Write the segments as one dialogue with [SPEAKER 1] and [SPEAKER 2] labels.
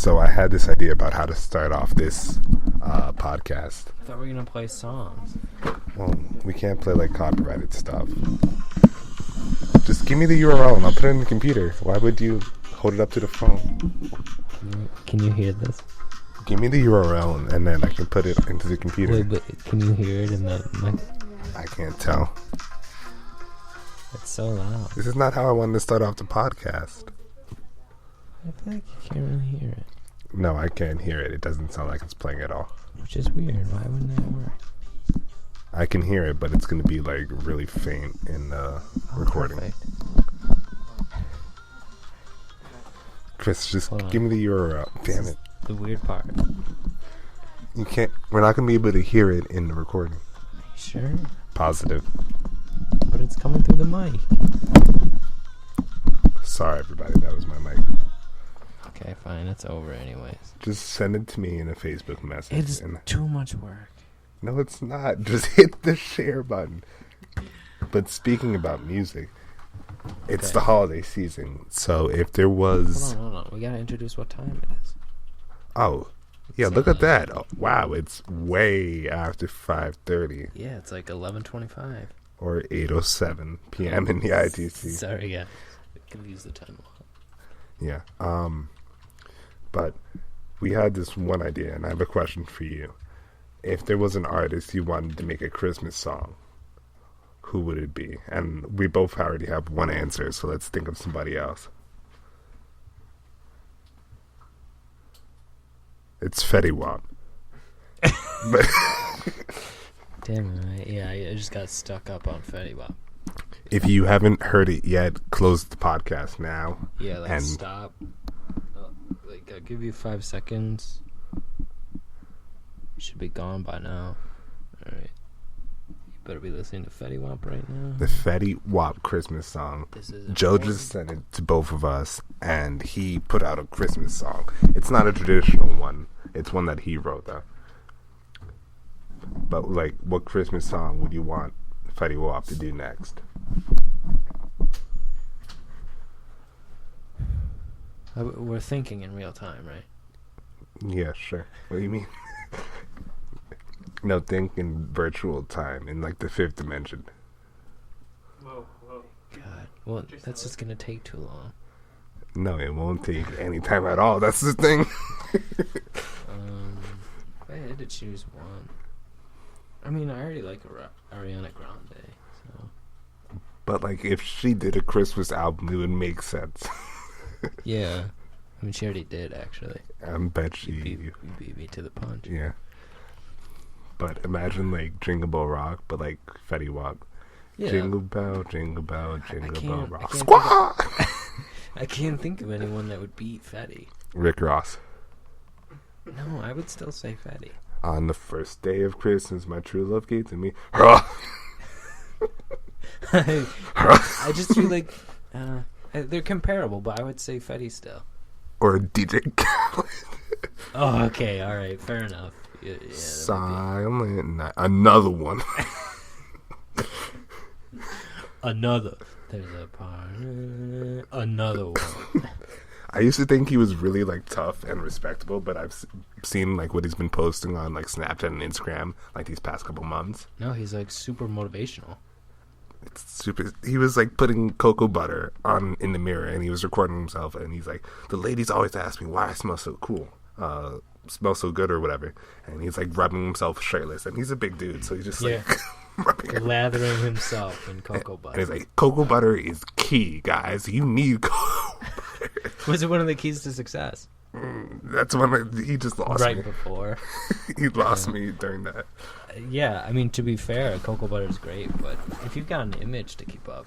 [SPEAKER 1] So I had this idea about how to start off this podcast.
[SPEAKER 2] I thought we were going to play songs.
[SPEAKER 1] Well, we can't play like copyrighted stuff. Just give me the URL and I'll put it in the computer. Why would you hold it up to the phone?
[SPEAKER 2] Can you hear this?
[SPEAKER 1] Give me the URL and then I can put it into the computer.
[SPEAKER 2] Wait, but can you hear it in the mic?
[SPEAKER 1] I can't tell.
[SPEAKER 2] It's so loud.
[SPEAKER 1] This is not how I wanted to start off the podcast.
[SPEAKER 2] I feel like you can't really hear it.
[SPEAKER 1] No, I can't hear it. It doesn't sound like it's playing at all.
[SPEAKER 2] Which is weird. Why wouldn't that work?
[SPEAKER 1] I can hear it, but it's going to be like really faint in the recording.
[SPEAKER 2] Perfect.
[SPEAKER 1] Chris, just
[SPEAKER 2] Hold on.
[SPEAKER 1] give me the URL. Damn it.
[SPEAKER 2] The weird part.
[SPEAKER 1] You can't. We're not going to be able to hear it in the recording.
[SPEAKER 2] Sure.
[SPEAKER 1] Positive.
[SPEAKER 2] But it's coming through the mic.
[SPEAKER 1] Sorry, everybody. That was my mic.
[SPEAKER 2] Okay, fine. It's over anyways.
[SPEAKER 1] Just send it to me in a Facebook message.
[SPEAKER 2] It's too much work.
[SPEAKER 1] No, it's not. Just hit the share button. But speaking about music, it's
[SPEAKER 2] Okay.
[SPEAKER 1] the holiday season. So if there was...
[SPEAKER 2] Hold on. We gotta introduce what time it is.
[SPEAKER 1] Oh, yeah, look at that. Oh, wow, it's way after 5:30
[SPEAKER 2] Yeah, it's like 11:25.
[SPEAKER 1] or 8:07 p.m. in the ITC.
[SPEAKER 2] Sorry, yeah. Confuse the time a lot.
[SPEAKER 1] Yeah. But we had this one idea, and I have a question for you. If there was an artist you wanted to make a Christmas song, who would it be? And we both already have one answer, so let's think of somebody else. It's Fetty Wap. But
[SPEAKER 2] Damn right. Yeah, I just got stuck up on Fetty Wap.
[SPEAKER 1] if you haven't heard it yet, close the podcast now.
[SPEAKER 2] Yeah, like
[SPEAKER 1] And-
[SPEAKER 2] stop. I'll give you 5 seconds. You should be gone by now. Alright. You better be listening to Fetty Wap right now.
[SPEAKER 1] The Fetty Wap Christmas song.
[SPEAKER 2] This is
[SPEAKER 1] Joe
[SPEAKER 2] important.
[SPEAKER 1] just sent it to both of us, and he put out a Christmas song. It's not a traditional one. It's one that he wrote, though. But, like, what Christmas song would you want Fetty Wap to do next?
[SPEAKER 2] We're thinking in real time, right?
[SPEAKER 1] Yeah, sure. What do you mean? No, think in virtual time, in, like, the fifth dimension.
[SPEAKER 2] God. Well, that's just gonna take too long.
[SPEAKER 1] No, it won't take any time at all. That's the thing.
[SPEAKER 2] If I had to choose one. I mean, I already like Ariana Grande, so...
[SPEAKER 1] But, like, if she did a Christmas album, it would make sense.
[SPEAKER 2] Yeah. I mean, she already did, actually.
[SPEAKER 1] I bet
[SPEAKER 2] You beat me to the punch.
[SPEAKER 1] Yeah. But imagine, like, Jingle Bell Rock, but, like, Fetty Wap.
[SPEAKER 2] Yeah.
[SPEAKER 1] Jingle Bell, Jingle Bell, Jingle Bell Rock.
[SPEAKER 2] can't
[SPEAKER 1] Squaw!
[SPEAKER 2] I can't think of anyone that would beat Fetty.
[SPEAKER 1] Rick Ross.
[SPEAKER 2] No, I would still say Fetty.
[SPEAKER 1] On the first day of Christmas, my true love gave to me.
[SPEAKER 2] I just feel like they're comparable, but I would say Fetty still.
[SPEAKER 1] Or DJ Khaled.
[SPEAKER 2] Oh, okay, all right, fair enough. Yeah, that
[SPEAKER 1] Silent Night. Another one.
[SPEAKER 2] would be another. There's a party. Another one.
[SPEAKER 1] I used to think he was really, like, tough and respectable, but I've seen, like, what he's been posting on, like, Snapchat and Instagram, like, these past couple months.
[SPEAKER 2] No, he's like super motivational.
[SPEAKER 1] It's super. He was like putting cocoa butter on in the mirror, and he was recording himself, and he's like, "The ladies always ask me why I smell so cool, smell so good, or whatever." And he's like rubbing himself shirtless, and he's a big dude, so he's just like rubbing it.
[SPEAKER 2] Lathering himself in cocoa
[SPEAKER 1] And
[SPEAKER 2] butter.
[SPEAKER 1] he's like, "Cocoa butter is key, guys. You need cocoa butter."
[SPEAKER 2] Was it one of the keys to success?
[SPEAKER 1] That's when he just lost
[SPEAKER 2] Right
[SPEAKER 1] me.
[SPEAKER 2] before.
[SPEAKER 1] He lost me during that.
[SPEAKER 2] Yeah, I mean, to be fair, cocoa butter is great, but if you've got an image to keep up,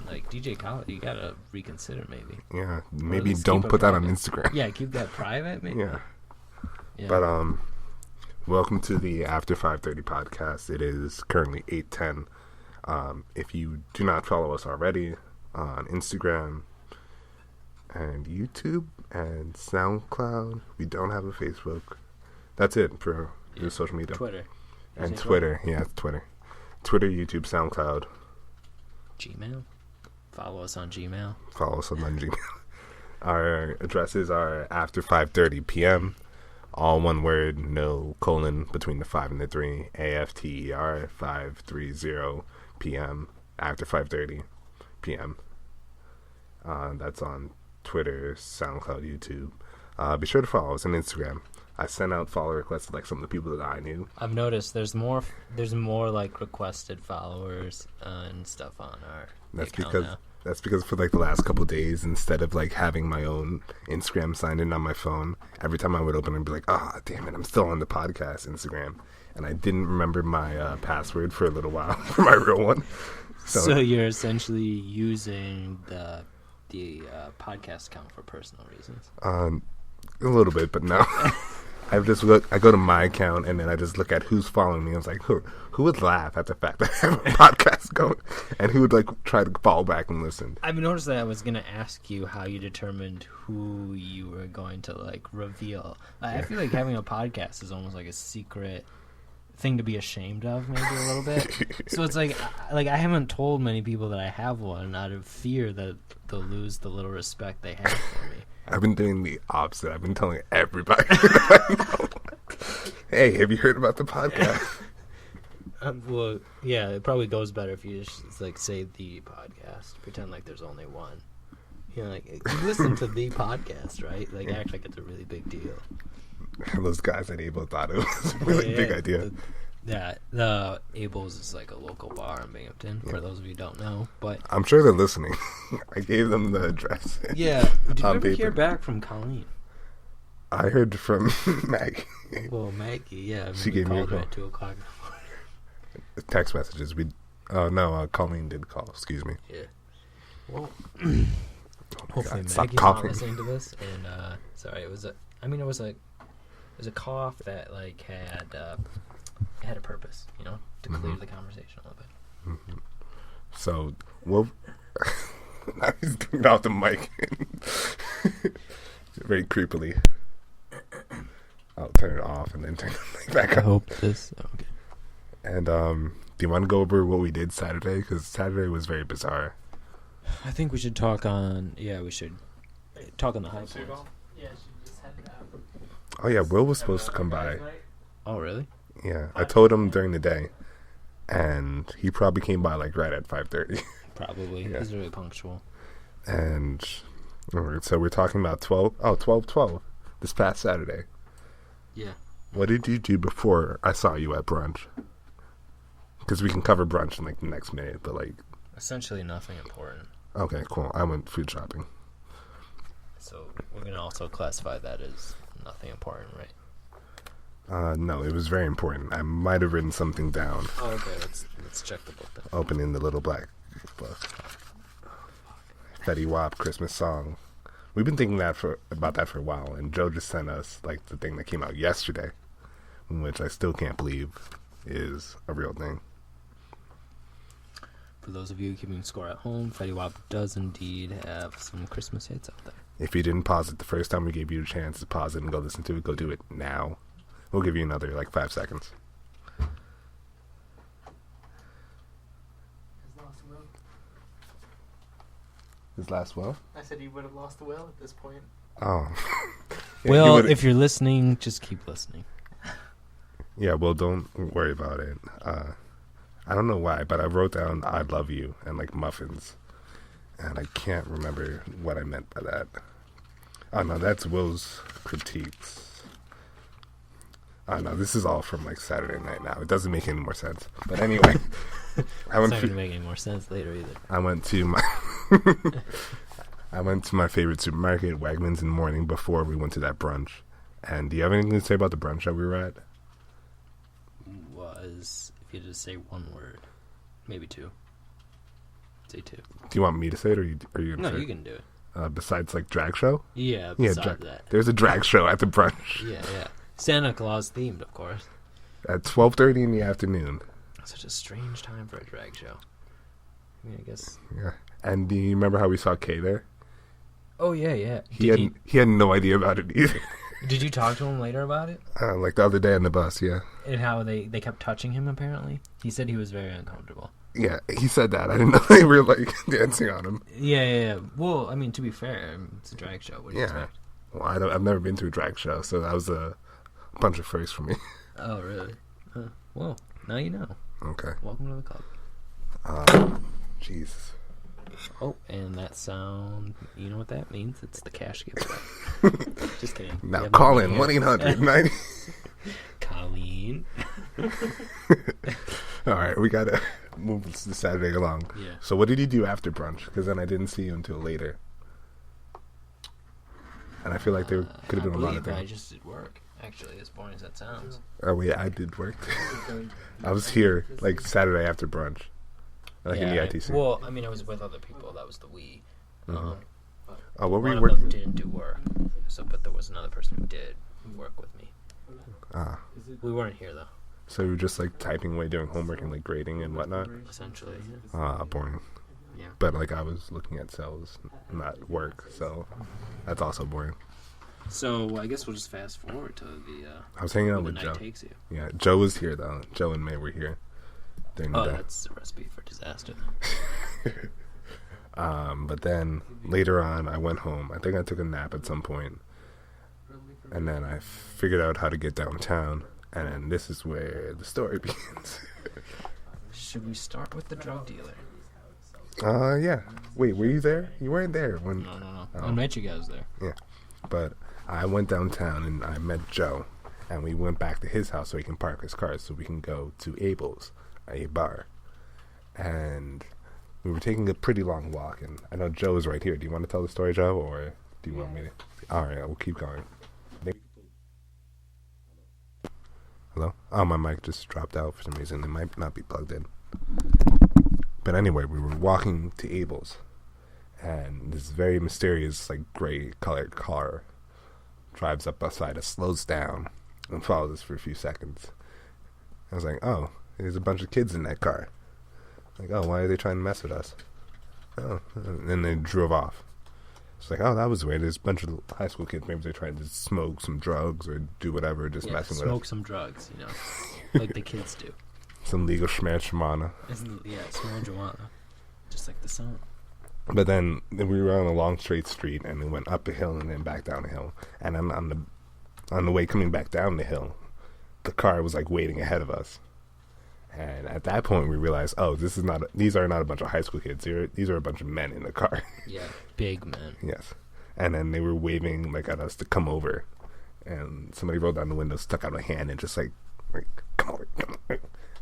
[SPEAKER 2] like DJ Khaled, you gotta reconsider maybe.
[SPEAKER 1] Yeah,
[SPEAKER 2] Or at
[SPEAKER 1] maybe
[SPEAKER 2] least
[SPEAKER 1] don't
[SPEAKER 2] keep it
[SPEAKER 1] put that on
[SPEAKER 2] private.
[SPEAKER 1] Instagram.
[SPEAKER 2] Yeah, keep that private maybe.
[SPEAKER 1] Yeah.
[SPEAKER 2] Yeah.
[SPEAKER 1] But welcome to the After 5:30 podcast. It is currently 8:10. If you do not follow us already on Instagram and YouTube and SoundCloud, we don't have a Facebook. That's it for the social media.
[SPEAKER 2] Twitter.
[SPEAKER 1] And
[SPEAKER 2] Is it
[SPEAKER 1] Twitter. Yeah, it's Twitter. Twitter, YouTube, SoundCloud.
[SPEAKER 2] Gmail. Follow us on Gmail.
[SPEAKER 1] Follow us on Gmail. Our addresses are after 5:30 p.m. All one word, no colon between the 5 and the 3. AFTER 530 p.m. after 5:30 p.m. That's on Twitter, SoundCloud, YouTube. Be sure to follow us on Instagram. I sent out follow requests to like some of the people that I knew.
[SPEAKER 2] I've noticed there's more like requested followers and stuff on our account now.
[SPEAKER 1] That's because for like the last couple of days, instead of like having my own Instagram signed in on my phone, every time I would open it, I'd be like, "Ah, damn it, I'm still on the podcast Instagram," and I didn't remember my password for a little while for my real one.
[SPEAKER 2] So you're essentially using the podcast account for personal reasons.
[SPEAKER 1] A little bit, but no. I go to my account and then I just look at who's following me. I was like, who would laugh at the fact that I have a podcast going, and who would like try to follow back and listen.
[SPEAKER 2] I've noticed that I was going to ask you how you determined who you were going to like reveal. I feel like having a podcast is almost like a secret thing to be ashamed of, maybe a little bit. So it's like I haven't told many people that I have one out of fear that they'll lose the little respect they have for me.
[SPEAKER 1] I've been doing the opposite. I've been telling everybody that I know. Hey, have you heard about the podcast?
[SPEAKER 2] Well, yeah, it probably goes better if you just like say the podcast, pretend like there's only one. You know, like you listen to the podcast, right? Like act like it's a really big deal.
[SPEAKER 1] Those guys at Able thought it was a really big idea.
[SPEAKER 2] The Abel's is like a local bar in Binghamton, for those of you who don't know. But
[SPEAKER 1] I'm sure they're listening. I gave them the address.
[SPEAKER 2] Yeah. Did you ever hear back from Colleen?
[SPEAKER 1] I heard from Maggie.
[SPEAKER 2] Well, Maggie, yeah.
[SPEAKER 1] She gave me a call
[SPEAKER 2] at 2 o'clock in the morning.
[SPEAKER 1] Text messages. Colleen did call. Excuse me.
[SPEAKER 2] Yeah. Well,
[SPEAKER 1] God,
[SPEAKER 2] hopefully Maggie's not listening to this. And sorry, it was a cough that like had a purpose, you know, to clear the conversation a little bit.
[SPEAKER 1] Mm-hmm. So, now he's doing off the mic very creepily. I'll turn it off and then turn the mic back on.
[SPEAKER 2] I hope this. Okay.
[SPEAKER 1] And do you want to go over what we did Saturday? Because Saturday was very bizarre.
[SPEAKER 2] I think we should talk on. Yeah, we should talk on the high points.
[SPEAKER 3] Yeah, she just headed out.
[SPEAKER 1] Oh yeah, Will was supposed to come by.
[SPEAKER 2] Oh really?
[SPEAKER 1] Yeah, I told him during the day, and he probably came by like right at 5:30.
[SPEAKER 2] Probably.
[SPEAKER 1] Yeah.
[SPEAKER 2] He's really punctual.
[SPEAKER 1] And so we're talking about 12/12 this past Saturday.
[SPEAKER 2] Yeah.
[SPEAKER 1] What did you do before I saw you at brunch? Because we can cover brunch in like the next minute, but like
[SPEAKER 2] essentially nothing important.
[SPEAKER 1] Okay, cool. I went food shopping.
[SPEAKER 2] So we're gonna also classify that as nothing important, right?
[SPEAKER 1] No, it was very important. I might have written something down.
[SPEAKER 2] Oh, okay. Let's check the book then.
[SPEAKER 1] Opening the little black book. Fetty Wap Christmas song. We've been thinking about that for a while, and Joe just sent us like the thing that came out yesterday, which I still can't believe is a real thing.
[SPEAKER 2] For those of you keeping score at home, Fetty Wap does indeed have some Christmas hits out there.
[SPEAKER 1] If you didn't pause it the first time we gave you a chance to pause it and go listen to it, go do it now. We'll give you another like 5 seconds. His last will?
[SPEAKER 3] I said he would have lost the will at this point.
[SPEAKER 1] Oh. Yeah,
[SPEAKER 2] well, if you're listening, just keep listening.
[SPEAKER 1] Yeah, well, don't worry about it. I don't know why, but I wrote down I love you and like muffins. And I can't remember what I meant by that. Oh, no, that's Will's critiques. Oh, no, this is all from like Saturday night now. It doesn't make any more sense. But anyway.
[SPEAKER 2] It's not going to make any more sense later either.
[SPEAKER 1] I went to my favorite supermarket, Wegmans, in the morning before we went to that brunch. And do you have anything to say about the brunch that we were at?
[SPEAKER 2] Was, if you just say one word, maybe two. Say two.
[SPEAKER 1] Do you want me to say it, or are you going to say it?
[SPEAKER 2] No, you can do it.
[SPEAKER 1] Besides, like, drag show?
[SPEAKER 2] Yeah, besides that.
[SPEAKER 1] There's a drag show at the brunch.
[SPEAKER 2] Yeah. Santa Claus themed, of course.
[SPEAKER 1] At 12:30 in the afternoon.
[SPEAKER 2] Such a strange time for a drag show. I mean, I guess.
[SPEAKER 1] Yeah. And do you remember how we saw Kay there?
[SPEAKER 2] Oh, yeah.
[SPEAKER 1] He had no idea about it either.
[SPEAKER 2] Did you talk to him later about it?
[SPEAKER 1] Like the other day on the bus, yeah.
[SPEAKER 2] And how they kept touching him, apparently? He said he was very uncomfortable.
[SPEAKER 1] Yeah, he said that. I didn't know they were like dancing on him.
[SPEAKER 2] Yeah. Well, I mean, to be fair, it's a drag show. What do you
[SPEAKER 1] Yeah.
[SPEAKER 2] expect?
[SPEAKER 1] Well, I've never been to a drag show, so that was a bunch of firsts for me.
[SPEAKER 2] Oh, really? Huh. Well, now you know.
[SPEAKER 1] Okay.
[SPEAKER 2] Welcome to the club.
[SPEAKER 1] Jeez.
[SPEAKER 2] Oh, and that sound, you know what that means? It's the cash giveaway. Just kidding. We
[SPEAKER 1] Now
[SPEAKER 2] have
[SPEAKER 1] call
[SPEAKER 2] nobody
[SPEAKER 1] in
[SPEAKER 2] here.
[SPEAKER 1] 1-800-90.
[SPEAKER 2] Colleen.
[SPEAKER 1] All right, we gotta move the Saturday along.
[SPEAKER 2] Yeah.
[SPEAKER 1] So what did you do after brunch? Because then I didn't see you until later. And I feel like there could have been a lot of
[SPEAKER 2] I
[SPEAKER 1] things.
[SPEAKER 2] just did work, actually, as boring as that sounds.
[SPEAKER 1] Oh, wait, I did work. I was here, like, Saturday after brunch. Like in the ITC.
[SPEAKER 2] Well, I mean, I was with other people. That was the we.
[SPEAKER 1] Oh, what were
[SPEAKER 2] One
[SPEAKER 1] you
[SPEAKER 2] of
[SPEAKER 1] working?
[SPEAKER 2] them didn't do work, but there was another person who did work with me.
[SPEAKER 1] Ah,
[SPEAKER 2] We weren't here, though,
[SPEAKER 1] so you were just, like, typing away, doing homework and, like, grading and whatnot?
[SPEAKER 2] essentially.
[SPEAKER 1] Boring.
[SPEAKER 2] Yeah.
[SPEAKER 1] But, like, I was looking at cells, not work, so that's also boring.
[SPEAKER 2] So, I guess we'll just fast forward to the,
[SPEAKER 1] I was hanging out
[SPEAKER 2] where
[SPEAKER 1] with
[SPEAKER 2] the night
[SPEAKER 1] Joe.
[SPEAKER 2] takes you.
[SPEAKER 1] Yeah, Joe was here, though. Joe and May were here during the
[SPEAKER 2] Oh,
[SPEAKER 1] day.
[SPEAKER 2] that's a recipe for disaster.
[SPEAKER 1] But then later on, I went home. I think I took a nap at some point, and then I figured out how to get downtown. And then this is where the story begins.
[SPEAKER 2] Should we start with the drug dealer?
[SPEAKER 1] Yeah. Wait, were you there? You weren't there when.
[SPEAKER 2] No.
[SPEAKER 1] Oh.
[SPEAKER 2] I met you guys there.
[SPEAKER 1] Yeah, but I went downtown and I met Joe, and we went back to his house so he can park his car so we can go to Abel's, a bar, and we were taking a pretty long walk. And I know Joe is right here. Do you want to tell the story, Joe, or do you want me to? All right, we'll keep going. Hello? Oh, my mic just dropped out for some reason. It might not be plugged in. But anyway, we were walking to Abel's, and this very mysterious, like, gray colored car drives up beside us, slows down, and follows us for a few seconds. I was like, oh, there's a bunch of kids in that car. Like, oh, why are they trying to mess with us? Oh, and then they drove off. It's like, oh, that was weird. There's a bunch of high school kids. Maybe they're trying to smoke some drugs or do whatever, just messing with us.
[SPEAKER 2] Smoke some drugs, like the kids do.
[SPEAKER 1] Some legal schmana.
[SPEAKER 2] Yeah, it's marijuana, just like the song.
[SPEAKER 1] But then we were on a long straight street, and we went up a hill and then back down a hill. And then on the way coming back down the hill, the car was like waiting ahead of us. And at that point, we realized, oh, these are not a bunch of high school kids. These are a bunch of men in the car.
[SPEAKER 2] Yeah, big men.
[SPEAKER 1] Yes. And then they were waving like at us to come over. And somebody rolled down the window, stuck out a hand, and just like come over.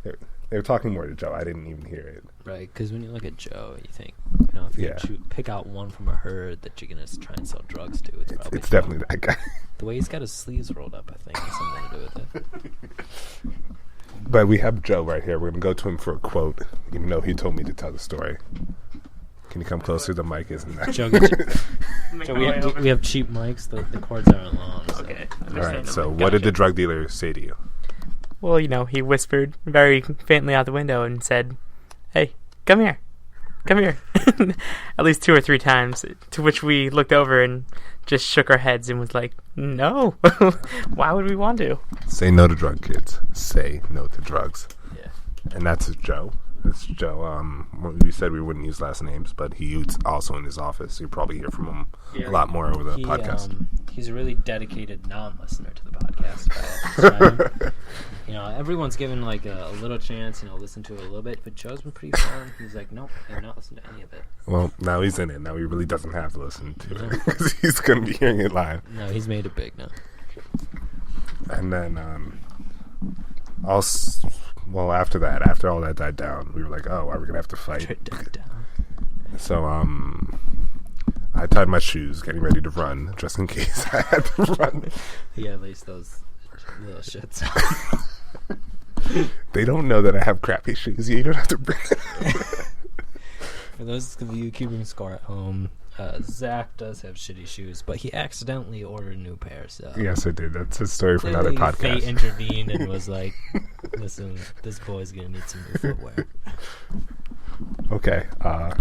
[SPEAKER 1] They were talking more to Joe. I didn't even hear it.
[SPEAKER 2] Right, because when you look at Joe, you think, if you could pick out one from a herd that you're going to try and sell drugs to,
[SPEAKER 1] It's definitely that guy.
[SPEAKER 2] The way he's got his sleeves rolled up, I think, has something to do with it.
[SPEAKER 1] But we have Joe right here. We're going to go to him for a quote, even though he told me to tell the story. Can you come closer? The mic isn't that.
[SPEAKER 2] Joe, we have cheap mics. The cords aren't long. So.
[SPEAKER 4] Okay.
[SPEAKER 1] All right, so what did the drug dealer say to you?
[SPEAKER 4] Well, he whispered very faintly out the window and said, "Hey, come here. Come here." At least 2 or 3 times, to which we looked over and just shook our heads and was like, no. Why would we want to?
[SPEAKER 1] Say no to drug kids. Say no to drugs.
[SPEAKER 2] Yeah.
[SPEAKER 1] And that's Joe. That's Joe. We said we wouldn't use last names, but he's also in his office. You'll probably hear from him a lot more over the podcast.
[SPEAKER 2] He's a really dedicated non-listener to the podcast. Everyone's given like a little chance, listen to it a little bit, but Joe's been pretty firm. He's like, nope, I've not listened to any of it.
[SPEAKER 1] Well, now he's in it. Now he really doesn't have to listen to it because he's going to be hearing it live.
[SPEAKER 2] No, he's made it big now.
[SPEAKER 1] And then, after that, after all that died down, we were like, oh, are we going to have to fight? So, I tied my shoes, getting ready to run, just in case I had to run.
[SPEAKER 2] Yeah, at least those little shits.
[SPEAKER 1] They don't know that I have crappy shoes. You don't have to bring it up.
[SPEAKER 2] For those of you keeping score at home, Zach does have shitty shoes, but he accidentally ordered a new pair. So
[SPEAKER 1] Yes, I did. That's a story for another
[SPEAKER 2] clearly
[SPEAKER 1] podcast.
[SPEAKER 2] Fate intervened and was like, "Listen, this boy's gonna need some new footwear."
[SPEAKER 1] Okay.
[SPEAKER 2] So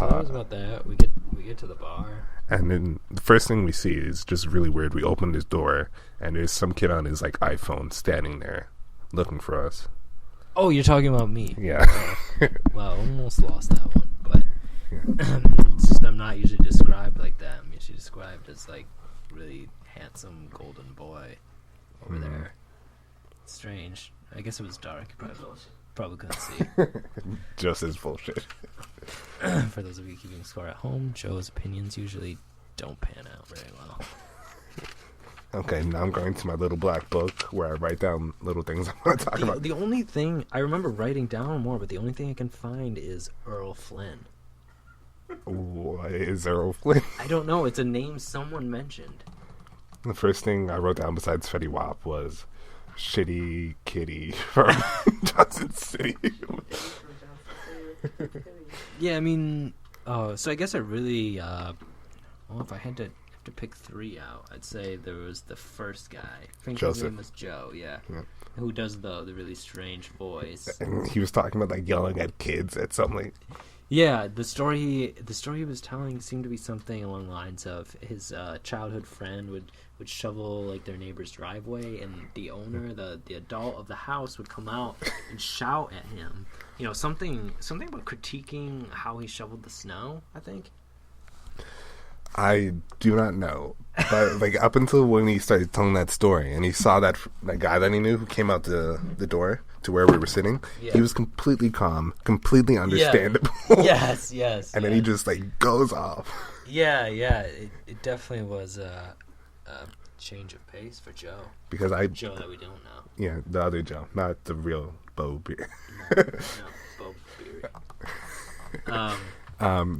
[SPEAKER 2] that was about that. We get to the bar.
[SPEAKER 1] And then the first thing we see is just really weird. We open his door, and there's some kid on his like iPhone standing there, looking for us.
[SPEAKER 2] Oh, you're talking about me.
[SPEAKER 1] Yeah.
[SPEAKER 2] Well, almost lost that one, but
[SPEAKER 1] Yeah.
[SPEAKER 2] it's just I'm not usually described like that. I'm usually described as like really handsome golden boy over there. It's strange. I guess it was dark. You probably couldn't see.
[SPEAKER 1] Just as bullshit.
[SPEAKER 2] For those of you keeping score at home, Joe's opinions usually don't pan out very well.
[SPEAKER 1] Okay, now I'm going to my little black book where I write down little things I want to talk about.
[SPEAKER 2] The only thing I remember writing down more, but the only thing I can find is Earl Flynn.
[SPEAKER 1] What is Earl Flynn?
[SPEAKER 2] I don't know. It's a name someone mentioned.
[SPEAKER 1] The first thing I wrote down besides Fetty Wap was Shitty Kitty from Johnson City.
[SPEAKER 2] Yeah, I mean, so I guess I really, well, if I had to pick three out, I'd say there was the first guy. I think his
[SPEAKER 1] Joseph.
[SPEAKER 2] name was Joe, yeah.
[SPEAKER 1] Yeah.
[SPEAKER 2] Who does the really strange voice.
[SPEAKER 1] And he was talking about like yelling at kids at something.
[SPEAKER 2] Yeah, the story he was telling seemed to be something along the lines of his childhood friend would shovel like their neighbor's driveway, and the owner, the adult of the house, would come out and shout at him. You know, something about critiquing how he shoveled the snow, I think.
[SPEAKER 1] I do not know, but like up until when he started telling that story, and he saw that guy that he knew who came out the door to where we were sitting,
[SPEAKER 2] Yeah.
[SPEAKER 1] he was completely calm, completely understandable.
[SPEAKER 2] Yes.
[SPEAKER 1] And then he just like goes off.
[SPEAKER 2] Yeah. It definitely was a change of pace for Joe.
[SPEAKER 1] Because I,
[SPEAKER 2] Joe that we don't know.
[SPEAKER 1] yeah, the other Joe, not the real Bo Beer.
[SPEAKER 2] No, Bo Beery.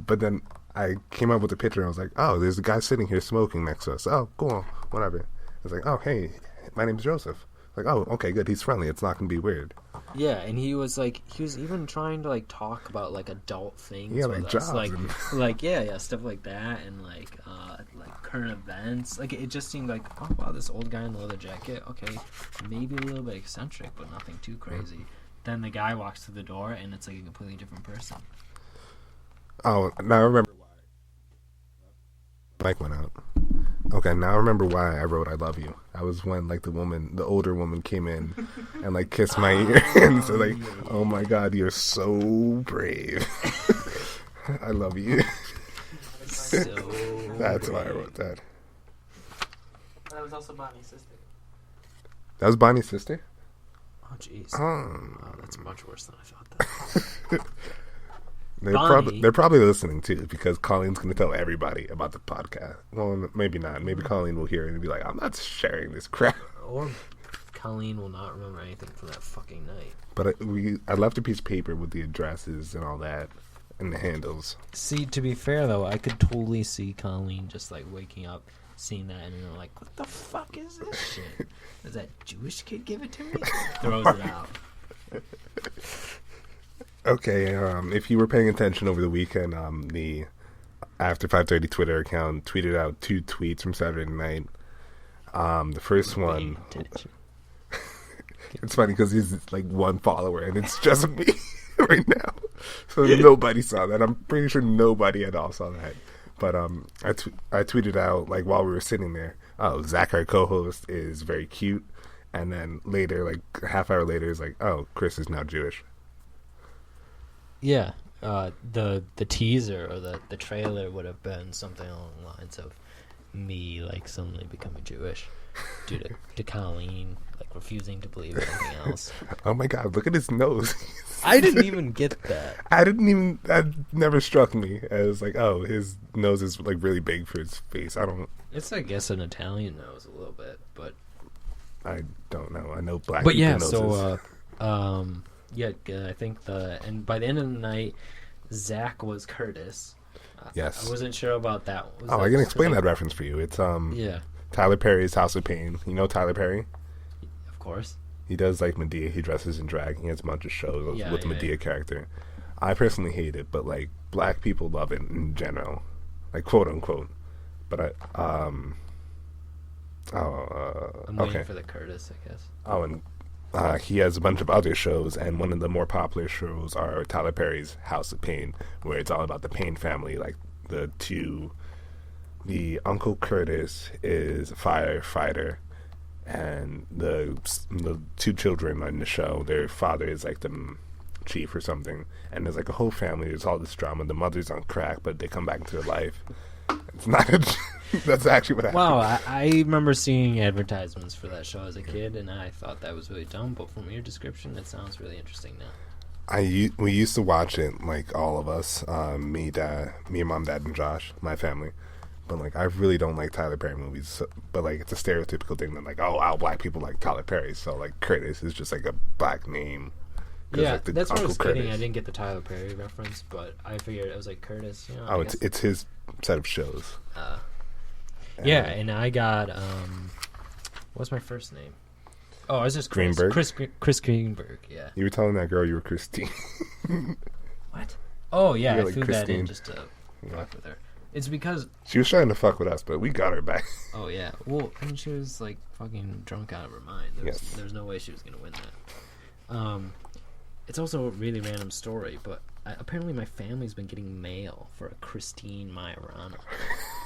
[SPEAKER 1] But then I came up with a picture and I was like, oh, there's a guy sitting here smoking next to us. Oh, cool, whatever. I was like, oh, hey, my name's Joseph. Like, oh, okay, good. He's friendly. It's not gonna be weird.
[SPEAKER 2] Yeah, and he was even trying to like talk about like adult things.
[SPEAKER 1] Yeah,
[SPEAKER 2] with
[SPEAKER 1] like
[SPEAKER 2] us.
[SPEAKER 1] jobs
[SPEAKER 2] like
[SPEAKER 1] and-
[SPEAKER 2] like yeah, stuff like that, and like current events. Like it just seemed like, oh wow, this old guy in the leather jacket. Okay, maybe a little bit eccentric, but nothing too crazy. Then the guy walks through the door, and it's like a completely different person.
[SPEAKER 1] Oh, now I remember why. Mic went out. Okay, now I remember why I wrote "I love you." I was when like the older woman came in and like kissed my ear and said like, "Oh my God, you're so brave. I love you."
[SPEAKER 2] So
[SPEAKER 1] That's why I wrote that.
[SPEAKER 3] That was also Bonnie's sister.
[SPEAKER 1] That was Bonnie's sister.
[SPEAKER 2] Oh jeez.
[SPEAKER 1] Oh.
[SPEAKER 2] Wow, that's much worse than I thought. Bonnie.
[SPEAKER 1] They're probably listening too because Colleen's going to tell everybody about the podcast. Well, maybe not. Maybe Colleen will hear it and be like, "I'm not sharing this crap."
[SPEAKER 2] Or Colleen will not remember anything from that fucking night.
[SPEAKER 1] But I left a piece of paper with the addresses and all that and the handles.
[SPEAKER 2] See, to be fair though, I could totally see Colleen just like waking up, seeing that, and then like, "What the fuck is this shit? Does that Jewish kid give it to me?" Throws it out.
[SPEAKER 1] Okay, if you were paying attention over the weekend, the After 5:30 Twitter account tweeted out 2 tweets from Saturday night. The first one, it's funny because he's like 1 follower and it's just me right now, so nobody saw that. I'm pretty sure nobody at all saw that. But I tweeted out like while we were sitting there, "Oh, Zach, our co-host, is very cute," and then later, like a half hour later, is like, "Oh, Chris is now Jewish."
[SPEAKER 2] Yeah, the teaser or the trailer would have been something along the lines of me like suddenly becoming Jewish due to Colleen like refusing to believe anything else.
[SPEAKER 1] Oh my God, look at his nose.
[SPEAKER 2] I didn't even get that.
[SPEAKER 1] That never struck me as like, oh, his nose is like really big for his face.
[SPEAKER 2] It's I guess an Italian nose a little bit, but
[SPEAKER 1] I don't know. I know black
[SPEAKER 2] but
[SPEAKER 1] people
[SPEAKER 2] yeah,
[SPEAKER 1] noses.
[SPEAKER 2] so yeah, I think and by the end of the night, Zach was Curtis.
[SPEAKER 1] Yes.
[SPEAKER 2] I wasn't sure about that.
[SPEAKER 1] Oh, I can explain that reference for you. It's
[SPEAKER 2] Yeah,
[SPEAKER 1] Tyler Perry's House of Pain. You know Tyler Perry?
[SPEAKER 2] of course.
[SPEAKER 1] He does like Medea. He dresses in drag. He has a bunch of shows
[SPEAKER 2] Yeah,
[SPEAKER 1] with the
[SPEAKER 2] yeah,
[SPEAKER 1] Medea
[SPEAKER 2] yeah.
[SPEAKER 1] character. I personally hate it, but like black people love it in general, like quote unquote. But
[SPEAKER 2] I'm waiting
[SPEAKER 1] okay.
[SPEAKER 2] for the Curtis, I guess.
[SPEAKER 1] Oh, and he has a bunch of other shows, and one of the more popular shows are Tyler Perry's House of Pain, where it's all about the Payne family. Like the Uncle Curtis is a firefighter, and the two children in the show, their father is like the chief or something, and there's like a whole family. There's all this drama. The mother's on crack, but they come back into their life. It's not. That's actually what happened.
[SPEAKER 2] Wow, I remember seeing advertisements for that show as a kid, and I thought that was really dumb. But from your description, it sounds really interesting now.
[SPEAKER 1] We used to watch it, like all of us, me, mom, dad, and Josh, my family. But like, I really don't like Tyler Perry movies. So, but like, it's a stereotypical thing that like, oh, all black people like Tyler Perry. So like, Curtis is just like a black name.
[SPEAKER 2] Yeah,
[SPEAKER 1] like,
[SPEAKER 2] that's what I was
[SPEAKER 1] Curtis.
[SPEAKER 2] kidding. I didn't get the Tyler Perry reference, but I figured it was like Curtis. You know,
[SPEAKER 1] Oh, it's his set of shows.
[SPEAKER 2] Yeah, and I got what's my first name? Oh, I was just Chris.
[SPEAKER 1] Greenberg?
[SPEAKER 2] Chris Greenberg. Yeah.
[SPEAKER 1] You were telling that girl you were Christine.
[SPEAKER 2] What? Oh yeah,
[SPEAKER 1] You're
[SPEAKER 2] I
[SPEAKER 1] like
[SPEAKER 2] threw that in
[SPEAKER 1] Christine.
[SPEAKER 2] just to fuck with her. It's because
[SPEAKER 1] She was trying to fuck with us, but we got her back.
[SPEAKER 2] oh yeah, well, and she was like fucking drunk out of her mind.
[SPEAKER 1] Yes.
[SPEAKER 2] There's no way she was gonna win that. It's also a really random story, but apparently my family's been getting mail for a Christine Majorana,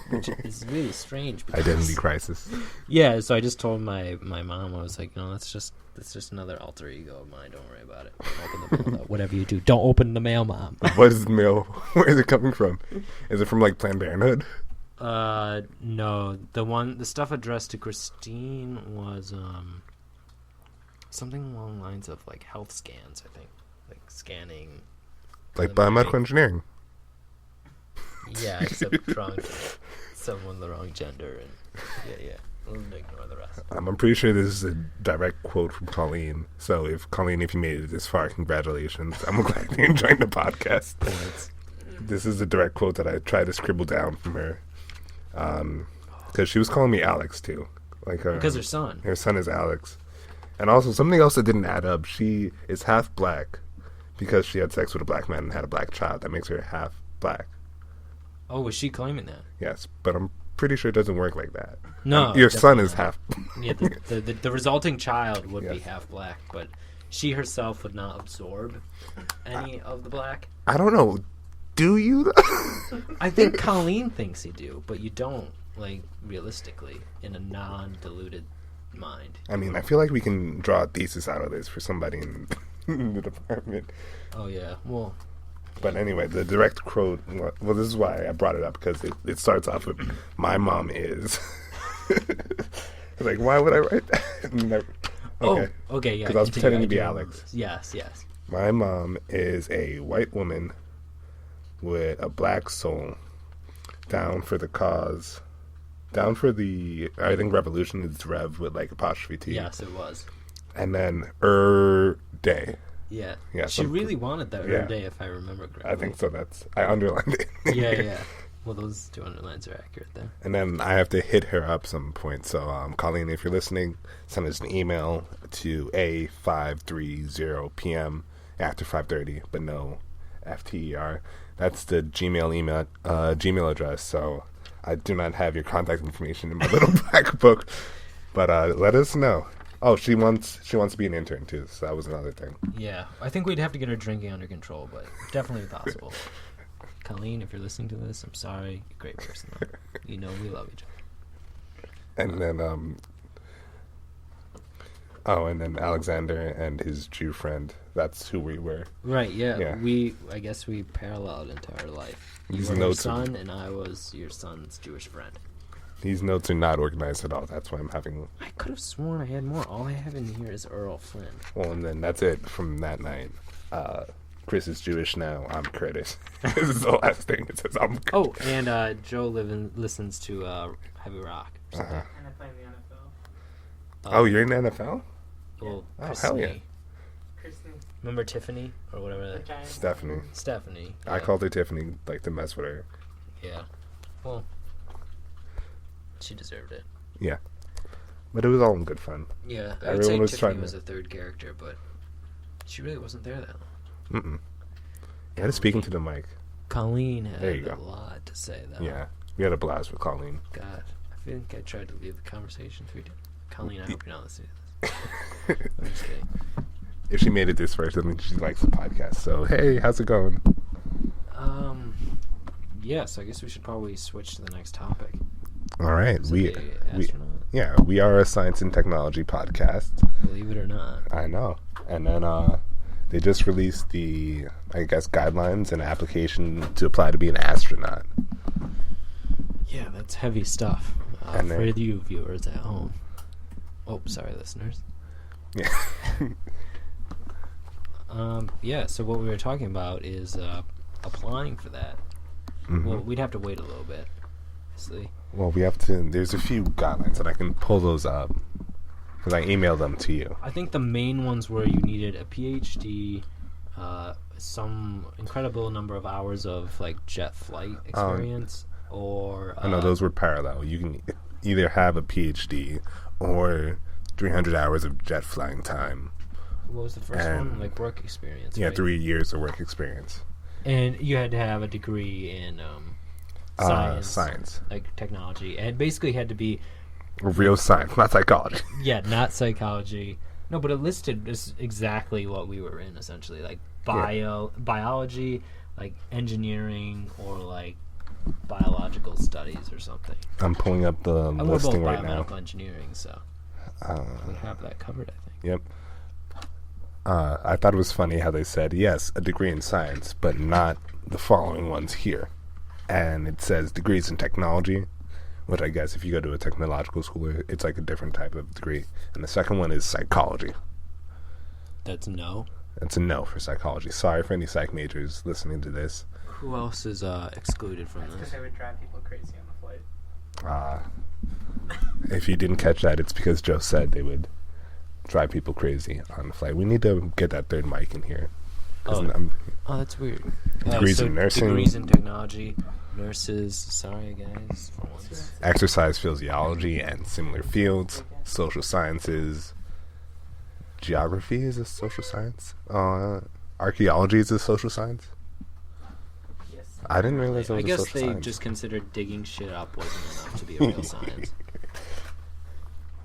[SPEAKER 2] which is really strange. Because,
[SPEAKER 1] Identity crisis.
[SPEAKER 2] yeah, so I just told my mom, I was like, no, that's just another alter ego of mine. Don't worry about it. Open the mail, though. Whatever you do, don't open the mail, Mom.
[SPEAKER 1] What is the mail? Where is it coming from? Is it from like Planned Parenthood?
[SPEAKER 2] No, the stuff addressed to Christine was something along the lines of like health scans, I think, like scanning.
[SPEAKER 1] Like
[SPEAKER 2] preliminary-
[SPEAKER 1] biomedical engineering.
[SPEAKER 2] Yeah, except drunk, someone the wrong gender, and yeah. We'll ignore the rest.
[SPEAKER 1] I'm pretty sure this is a direct quote from Colleen. So if Colleen, if you made it this far, congratulations. I'm glad you're enjoying the podcast.
[SPEAKER 2] Points.
[SPEAKER 1] This is a direct quote that I tried to scribble down from her. Because she was calling me Alex too. Like
[SPEAKER 2] Because her son.
[SPEAKER 1] Her son is Alex. And also something else that didn't add up. She is half black because she had sex with a black man and had a black child. That makes her half black.
[SPEAKER 2] Oh, was she claiming that?
[SPEAKER 1] Yes, but I'm pretty sure it doesn't work like that.
[SPEAKER 2] No,
[SPEAKER 1] Your son
[SPEAKER 2] definitely
[SPEAKER 1] is
[SPEAKER 2] not.
[SPEAKER 1] half.
[SPEAKER 2] Yeah, the resulting child would be
[SPEAKER 1] Yes.
[SPEAKER 2] half black, but she herself would not absorb any of the black.
[SPEAKER 1] I don't know. Do you?
[SPEAKER 2] I think Colleen thinks you do, but you don't, like, realistically, in a non-diluted mind.
[SPEAKER 1] I mean, I feel like we can draw a thesis out of this for somebody in the department.
[SPEAKER 2] Oh, yeah. Well,
[SPEAKER 1] But anyway, the direct quote, well, this is why I brought it up, because it starts off with, my mom is. Like, why would I write that? Okay.
[SPEAKER 2] oh, okay, yeah.
[SPEAKER 1] Because I was
[SPEAKER 2] continue.
[SPEAKER 1] pretending to be
[SPEAKER 2] do
[SPEAKER 1] Alex.
[SPEAKER 2] remember this. Yes.
[SPEAKER 1] My mom is a white woman with a black soul, down for the cause, down for the, I think revolution is Rev with like apostrophe T.
[SPEAKER 2] Yes, it was.
[SPEAKER 1] And then day.
[SPEAKER 2] Yeah.
[SPEAKER 1] Yeah,
[SPEAKER 2] She
[SPEAKER 1] some-
[SPEAKER 2] really wanted that
[SPEAKER 1] yeah.
[SPEAKER 2] day, if I remember correctly.
[SPEAKER 1] I think so. I underlined it.
[SPEAKER 2] Yeah. Well, those two underlines are accurate there.
[SPEAKER 1] And then I have to hit her up some point. So, Colleen, if you're listening, send us an email to a530pm after 5:30, but no FTER. That's the Gmail address. So I do not have your contact information in my little black book, but let us know. Oh, she wants to be an intern too. So that was another thing.
[SPEAKER 2] Yeah, I think we'd have to get her drinking under control, but definitely possible. Colleen, if you're listening to this, I'm sorry. You're a great person, though. You know we love each other.
[SPEAKER 1] And then and then Alexander and his Jew friend. That's who we were.
[SPEAKER 2] Right, yeah.
[SPEAKER 1] Yeah.
[SPEAKER 2] I guess we paralleled into our life. You
[SPEAKER 1] These
[SPEAKER 2] were your
[SPEAKER 1] notes are-
[SPEAKER 2] son, and I was your son's Jewish friend.
[SPEAKER 1] These notes are not organized at all. That's why I'm having.
[SPEAKER 2] I could have sworn I had more. All I have in here is Earl Flynn.
[SPEAKER 1] Well, and then that's it from that night. Chris is Jewish now. I'm Curtis. This is the last thing it says. I'm.
[SPEAKER 2] Oh, and Joe listens to Heavy Rock.
[SPEAKER 1] Uh-huh.
[SPEAKER 3] And I play in the NFL.
[SPEAKER 1] Oh, you're in the NFL?
[SPEAKER 2] Well,
[SPEAKER 1] Oh,
[SPEAKER 2] Chris
[SPEAKER 1] hell yeah.
[SPEAKER 2] Lee.
[SPEAKER 3] Kristen,
[SPEAKER 2] Remember Tiffany? Or whatever.
[SPEAKER 3] the Giants.
[SPEAKER 1] Stephanie.
[SPEAKER 2] Stephanie.
[SPEAKER 1] I
[SPEAKER 2] yeah.
[SPEAKER 1] called her Tiffany, like to mess with her.
[SPEAKER 2] Yeah. Well, she deserved it.
[SPEAKER 1] Yeah. But it was all in good fun.
[SPEAKER 2] Yeah, I would
[SPEAKER 1] Everyone
[SPEAKER 2] say
[SPEAKER 1] was
[SPEAKER 2] Tiffany
[SPEAKER 1] trying
[SPEAKER 2] was
[SPEAKER 1] to-
[SPEAKER 2] a third character, but she really wasn't there that long.
[SPEAKER 1] Mm-mm. You had to speak into the mic.
[SPEAKER 2] Colleen had
[SPEAKER 1] There you
[SPEAKER 2] a
[SPEAKER 1] go.
[SPEAKER 2] lot to say, though.
[SPEAKER 1] Yeah. We had a blast with Colleen.
[SPEAKER 2] God, I think I tried to leave the conversation 3 times. Colleen, I hope you're not listening to this. I'm just kidding.
[SPEAKER 1] If she made it this far, I think she likes the podcast. So, hey, how's it going?
[SPEAKER 2] Yes, I guess we should probably switch to the next topic.
[SPEAKER 1] All right.
[SPEAKER 2] Is
[SPEAKER 1] We
[SPEAKER 2] it the astronaut?
[SPEAKER 1] Yeah, we are a science and technology podcast.
[SPEAKER 2] Believe it or not.
[SPEAKER 1] I know. And then they just released the, I guess, guidelines and application to apply to be an astronaut.
[SPEAKER 2] Yeah, that's heavy stuff.
[SPEAKER 1] And
[SPEAKER 2] For
[SPEAKER 1] then-
[SPEAKER 2] you viewers at home. Oh, sorry, listeners.
[SPEAKER 1] Yeah.
[SPEAKER 2] Yeah, so what we were talking about is applying for that.
[SPEAKER 1] Mhm.
[SPEAKER 2] Well, we'd have to wait a little bit, obviously.
[SPEAKER 1] Well, we have to. There's a few guidelines, and I can pull those up because I emailed them to you.
[SPEAKER 2] I think the main ones were you needed a PhD, some incredible number of hours of like jet flight experience, or
[SPEAKER 1] I know those were parallel. You can either have a PhD or 300 hours of jet flying time.
[SPEAKER 2] what was the first
[SPEAKER 1] and-
[SPEAKER 2] one? Like work experience.
[SPEAKER 1] Yeah,
[SPEAKER 2] right?
[SPEAKER 1] 3 years of work experience.
[SPEAKER 2] And you had to have a degree in science,
[SPEAKER 1] Science,
[SPEAKER 2] like technology, and basically had to be
[SPEAKER 1] real science, not psychology.
[SPEAKER 2] not psychology. No, but it listed just exactly what we were in essentially, like biology, like engineering, or like biological studies or something.
[SPEAKER 1] I'm pulling up the
[SPEAKER 2] And we're both
[SPEAKER 1] listing right now.
[SPEAKER 2] biomedical engineering, so we have that covered, I think.
[SPEAKER 1] Yep. I thought it was funny how they said, yes, a degree in science, but not the following ones here. And it says degrees in technology, which I guess if you go to a technological school, it's like a different type of degree. And the second one is psychology.
[SPEAKER 2] That's no.
[SPEAKER 1] It's a no for psychology. Sorry for any psych majors listening to this.
[SPEAKER 2] Who else is excluded from
[SPEAKER 3] That's because
[SPEAKER 2] this?
[SPEAKER 3] they would drive people crazy on the flight.
[SPEAKER 1] If you didn't catch that, it's because Joe said they would drive people crazy on the flight. We need to get that third mic in here. 'Cause
[SPEAKER 2] Oh.
[SPEAKER 1] I'm-
[SPEAKER 2] Oh, that's weird.
[SPEAKER 1] Degrees
[SPEAKER 2] so
[SPEAKER 1] in nursing.
[SPEAKER 2] Degrees in technology, nurses. Sorry, guys. For once.
[SPEAKER 1] exercise physiology and similar fields, social sciences, geography is a social science, archaeology is a social science.
[SPEAKER 3] Yes.
[SPEAKER 1] I didn't realize that
[SPEAKER 2] I
[SPEAKER 1] was a
[SPEAKER 2] guess
[SPEAKER 1] social
[SPEAKER 2] they
[SPEAKER 1] science.
[SPEAKER 2] just considered digging shit up wasn't enough to be a real science.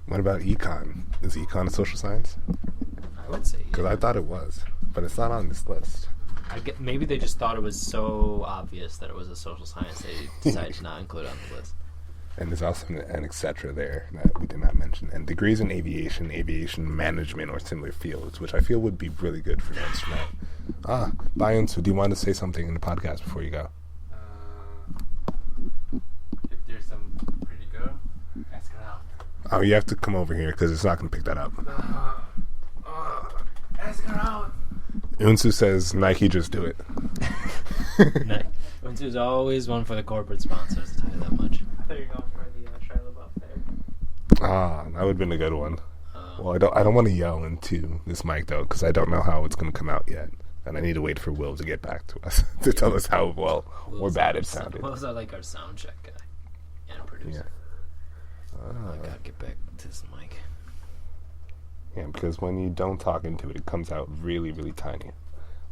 [SPEAKER 1] What about econ? Is econ a social science?
[SPEAKER 2] I would say.
[SPEAKER 1] Because I thought it was, but it's not on this list.
[SPEAKER 2] Maybe they just thought it was so obvious that it was a social science they decided to not include it on the list.
[SPEAKER 1] And there's also an et cetera there that we did not mention. And degrees in aviation, aviation management, or similar fields, which I feel would be really good for an astronaut. Bayunsu, do you want to say something in the podcast before you go?
[SPEAKER 5] If there's some pretty girl, ask her out.
[SPEAKER 1] Oh, you have to come over here because it's not going to pick that up.
[SPEAKER 5] Ask her out.
[SPEAKER 1] Unsu says Nike, just do it.
[SPEAKER 2] There's always one for the corporate sponsors, I'll tell you that much.
[SPEAKER 3] I thought you were going for the Shia LaBeouf there.
[SPEAKER 1] That would have been a good one. Well, I don't want to yell into this mic though because I don't know how it's going to come out yet, and I need to wait for Will to get back to us to tell us how well or
[SPEAKER 2] Will's
[SPEAKER 1] bad
[SPEAKER 2] our
[SPEAKER 1] it
[SPEAKER 2] sou-
[SPEAKER 1] sounded.
[SPEAKER 2] Will's like our sound check guy and producer. I gotta get back to this mic.
[SPEAKER 1] Yeah, because when you don't talk into it, it comes out really, really tiny.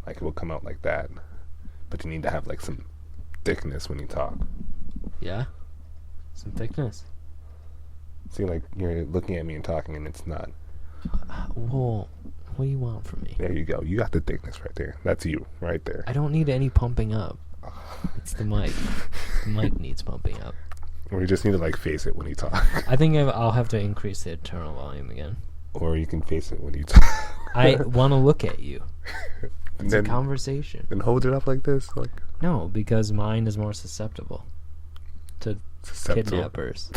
[SPEAKER 1] Like it will come out like that, but you need to have like some thickness when you talk.
[SPEAKER 2] Yeah? Some thickness.
[SPEAKER 1] See, like you're looking at me and talking, and it's not.
[SPEAKER 2] Well, what do you want from me?
[SPEAKER 1] There you go. You got the thickness right there. That's you right there.
[SPEAKER 2] I don't need any pumping up. It's the mic. The mic needs pumping up.
[SPEAKER 1] Or you just need to like face it when you talk,
[SPEAKER 2] I think I'll have to increase the internal volume again.
[SPEAKER 1] or you can face it when you talk.
[SPEAKER 2] I want to look at you.
[SPEAKER 1] And
[SPEAKER 2] It's a
[SPEAKER 1] then,
[SPEAKER 2] conversation.
[SPEAKER 1] then hold it up like this, like
[SPEAKER 2] No, because mine is more susceptible to
[SPEAKER 1] susceptible.
[SPEAKER 2] kidnappers.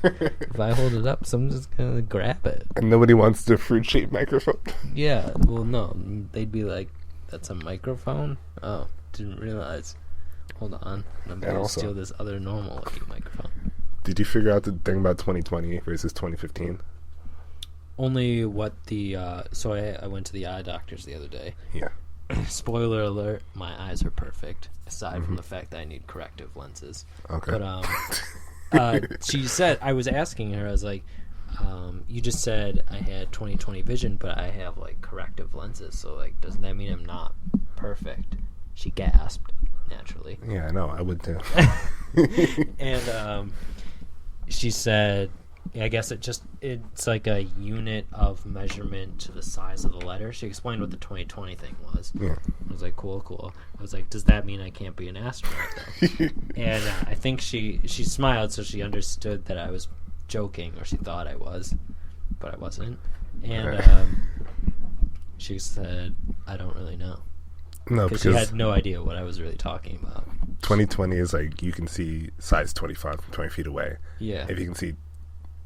[SPEAKER 2] If I hold it up, someone's just gonna grab it.
[SPEAKER 1] And nobody wants the fruit-shaped microphone.
[SPEAKER 2] Yeah, well, no, they'd be like, "That's a microphone." Oh, didn't realize. Hold on, I'm gonna
[SPEAKER 1] also-
[SPEAKER 2] steal this other normal-looking microphone.
[SPEAKER 1] Did you figure out the thing about 2020 versus 2015?
[SPEAKER 2] Only what the so I went to the eye doctors the other day.
[SPEAKER 1] Yeah.
[SPEAKER 2] Spoiler alert: my eyes are perfect, aside from the fact that I need corrective lenses.
[SPEAKER 1] Okay.
[SPEAKER 2] But she said, I was asking her, I was like, you just said I had 20/20 vision, but I have like corrective lenses, so like, doesn't that mean I'm not perfect? She gasped, naturally.
[SPEAKER 1] Yeah, I know. I would too.
[SPEAKER 2] And she said, I guess it's like a unit of measurement to the size of the letter. She explained what the 20/20 thing was.
[SPEAKER 1] Yeah.
[SPEAKER 2] I was like, cool. I was like, does that mean I can't be an astronaut though? And I think she smiled, so she understood that I was joking, or she thought I was, but I wasn't. And she said, I don't really know.
[SPEAKER 1] No,
[SPEAKER 2] Because she had no idea what I was really talking about.
[SPEAKER 1] 2020 is like you can see size 25 from 20 feet away.
[SPEAKER 2] Yeah.
[SPEAKER 1] If you can see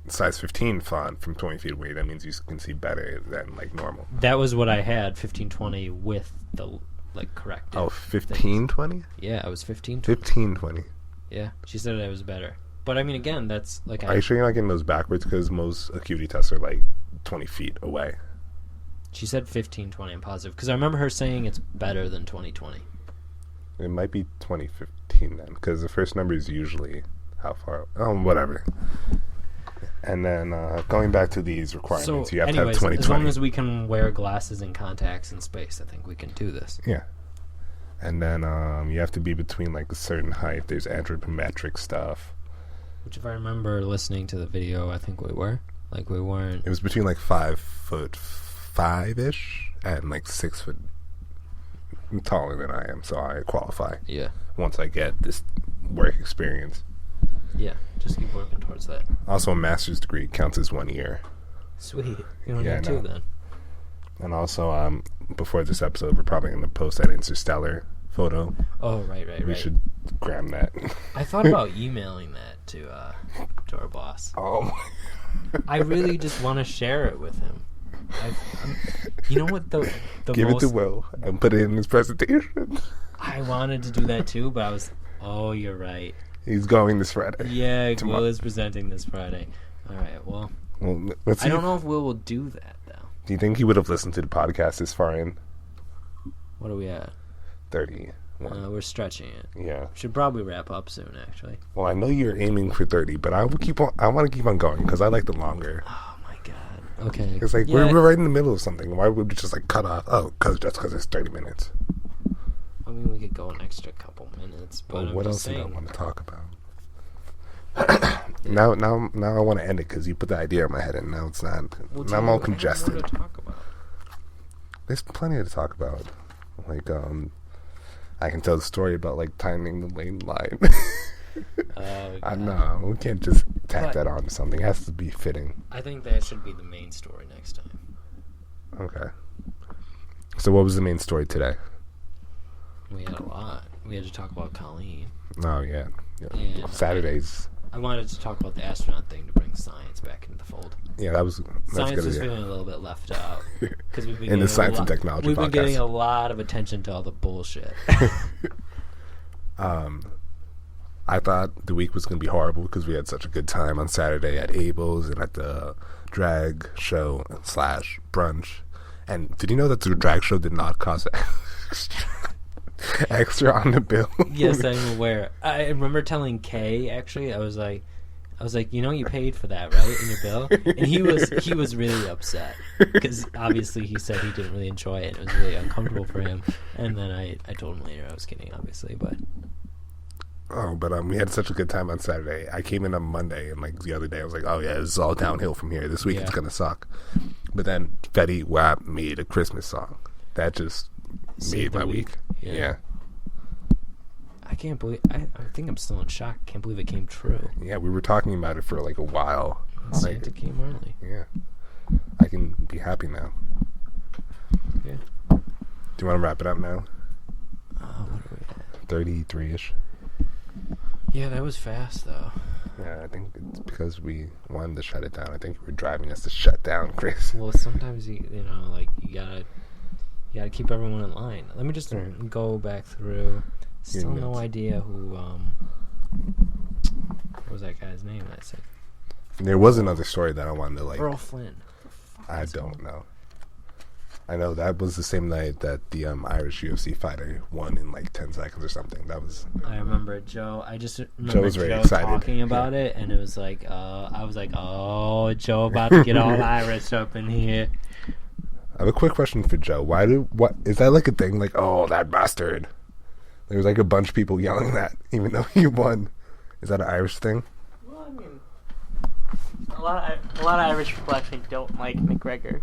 [SPEAKER 1] size 15 font from 20 feet away, that means you can see better than like normal.
[SPEAKER 2] That was what I had, 1520 with the like corrected.
[SPEAKER 1] Oh, 1520?
[SPEAKER 2] Yeah, I was 1520.
[SPEAKER 1] 1520.
[SPEAKER 2] Yeah, she said I was better. But I mean, again, that's like
[SPEAKER 1] Are you sure you're not getting those backwards? Because most acuity tests are like 20 feet away.
[SPEAKER 2] She said 1520. I'm positive because I remember her saying it's better than 2020.
[SPEAKER 1] It might be 2015 then, because the first number is usually how far. Whatever. And then going back to these requirements, you have to have 2020.
[SPEAKER 2] As long as we can wear glasses and contacts in space, I think we can do this.
[SPEAKER 1] Yeah. And then you have to be between like a certain height. There's anthropometric stuff.
[SPEAKER 2] Which, if I remember listening to the video, I think we were. Like, we weren't.
[SPEAKER 1] It was between like 5'5" and like 6 foot taller than I am, so I qualify.
[SPEAKER 2] Yeah.
[SPEAKER 1] Once I get this work experience.
[SPEAKER 2] Yeah, just keep working towards that.
[SPEAKER 1] Also, a master's degree counts as 1 year.
[SPEAKER 2] Sweet. You don't
[SPEAKER 1] Yeah,
[SPEAKER 2] need two
[SPEAKER 1] no.
[SPEAKER 2] then.
[SPEAKER 1] And also, before this episode, we're probably going to post that Interstellar photo.
[SPEAKER 2] Oh, right.
[SPEAKER 1] We should gram that.
[SPEAKER 2] I thought about emailing that to our boss.
[SPEAKER 1] Oh,
[SPEAKER 2] I really just want to share it with him. You know what the
[SPEAKER 1] give
[SPEAKER 2] most...
[SPEAKER 1] it to Will and put it in his presentation.
[SPEAKER 2] I wanted to do that too, but I was... Oh, you're right.
[SPEAKER 1] He's going this Friday.
[SPEAKER 2] Yeah,
[SPEAKER 1] Tomorrow.
[SPEAKER 2] Will is presenting this Friday. All right, well...
[SPEAKER 1] Well, let's see.
[SPEAKER 2] I don't know if Will will do that, though.
[SPEAKER 1] Do you think he would have listened to the podcast this far in?
[SPEAKER 2] What are we at?
[SPEAKER 1] 31.
[SPEAKER 2] We're stretching it.
[SPEAKER 1] Yeah.
[SPEAKER 2] Should probably wrap up soon, actually.
[SPEAKER 1] Well, I know you're aiming for 30, but I want to keep on going because I like the longer.
[SPEAKER 2] Oh, my God. Okay.
[SPEAKER 1] It's like
[SPEAKER 2] Yeah.
[SPEAKER 1] we're right in the middle of something. Why would we just like cut off? Oh, because it's 30 minutes.
[SPEAKER 2] I mean, we could go an extra couple minutes, but
[SPEAKER 1] Well,
[SPEAKER 2] I'm
[SPEAKER 1] what
[SPEAKER 2] just
[SPEAKER 1] else do I
[SPEAKER 2] saying.
[SPEAKER 1] want to talk about? Now I want to end it because you put the idea in my head and now it's not.
[SPEAKER 2] Well,
[SPEAKER 1] now I'm all
[SPEAKER 2] I have more
[SPEAKER 1] congested.
[SPEAKER 2] to talk about.
[SPEAKER 1] There's plenty to talk about. Like I can tell the story about like timing the lane line. I know we can't just tack
[SPEAKER 2] But-
[SPEAKER 1] that on to something. It has to be fitting.
[SPEAKER 2] I think that should be the main story next time.
[SPEAKER 1] Okay. So what was the main story today?
[SPEAKER 2] We had a lot. We had to talk about Colleen.
[SPEAKER 1] Oh yeah.
[SPEAKER 2] And
[SPEAKER 1] Saturdays.
[SPEAKER 2] I wanted to talk about the astronaut thing to bring science back into the fold.
[SPEAKER 1] Yeah, that's
[SPEAKER 2] Science
[SPEAKER 1] good.
[SPEAKER 2] is
[SPEAKER 1] idea.
[SPEAKER 2] feeling a little bit left out because we've been
[SPEAKER 1] In the
[SPEAKER 2] getting
[SPEAKER 1] science
[SPEAKER 2] a
[SPEAKER 1] and
[SPEAKER 2] lot,
[SPEAKER 1] technology
[SPEAKER 2] We've been
[SPEAKER 1] podcast.
[SPEAKER 2] getting a lot of attention to all the bullshit.
[SPEAKER 1] I thought the week was going to be horrible because we had such a good time on Saturday at Abel's and at the drag show / brunch. And did you know that the drag show did not cost extra on the bill?
[SPEAKER 2] Yes, I'm aware. I remember telling Kay, actually, I was like, you know, you paid for that, right, in your bill? And he was really upset because obviously he said he didn't really enjoy it. It was really uncomfortable for him. And then I told him later I was kidding, obviously, but
[SPEAKER 1] Oh, but we had such a good time on Saturday. I came in on Monday, and like the other day, I was like, "Oh yeah, this is all downhill from here. This week it's gonna suck." But then Fetty Wap made a Christmas song that just made
[SPEAKER 2] Saved the
[SPEAKER 1] my
[SPEAKER 2] week.
[SPEAKER 1] week. Yeah,
[SPEAKER 2] I can't believe. I think I'm still in shock. Can't believe it came true.
[SPEAKER 1] yeah. We were talking about it for like a while.
[SPEAKER 2] Santa came early.
[SPEAKER 1] Yeah, I can be happy now.
[SPEAKER 2] Yeah.
[SPEAKER 1] Do you want to wrap it up now?
[SPEAKER 2] What are we at?
[SPEAKER 1] 33-ish.
[SPEAKER 2] Yeah, that was fast though.
[SPEAKER 1] Yeah, I think it's because we wanted to shut it down. I think you were driving us to shut down, Chris.
[SPEAKER 2] Well, sometimes you know, like you gotta keep everyone in line. Let me just go back through. Still no
[SPEAKER 1] notes.
[SPEAKER 2] idea who. What was that guy's name? I said
[SPEAKER 1] There was another story that I wanted to like.
[SPEAKER 2] Earl Flynn.
[SPEAKER 1] I don't know. I know that was the same night that the Irish UFC fighter won in like 10 seconds or something. That was.
[SPEAKER 2] I remember Joe. I just remember
[SPEAKER 1] was very
[SPEAKER 2] Joe
[SPEAKER 1] excited.
[SPEAKER 2] talking about it, and it was like, I was like, oh, Joe about to get all Irish up in here.
[SPEAKER 1] I have a quick question for Joe. What is that like a thing? Like, oh, that bastard. There was like a bunch of people yelling that, even though he won. Is that an Irish thing?
[SPEAKER 3] Well, I mean, a lot of Irish people actually don't like McGregor.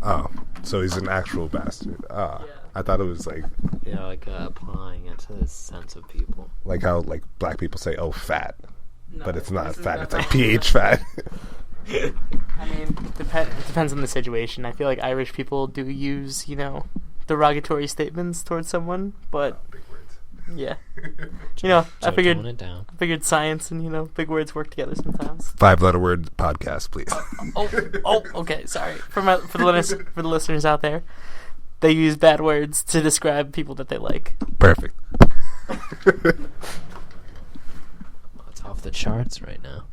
[SPEAKER 1] Oh, so he's an actual bastard.
[SPEAKER 3] Yeah.
[SPEAKER 1] I thought it was like
[SPEAKER 2] Yeah, like applying it to the sense of people.
[SPEAKER 1] how like black people say, "Oh, fat." but it's not
[SPEAKER 3] this is
[SPEAKER 1] fat. It's like
[SPEAKER 3] not-
[SPEAKER 1] pH fat.
[SPEAKER 4] I mean, it depends on the situation. I feel like Irish people do use, derogatory statements towards someone, but
[SPEAKER 1] Big words.
[SPEAKER 4] yeah, I
[SPEAKER 2] Tone
[SPEAKER 4] figured
[SPEAKER 2] it down.
[SPEAKER 4] science and big words work together sometimes.
[SPEAKER 1] 5-letter word podcast, please.
[SPEAKER 4] Okay, sorry for the listeners out there. They use bad words to describe people that they like.
[SPEAKER 1] Perfect.
[SPEAKER 2] It's off the charts right now.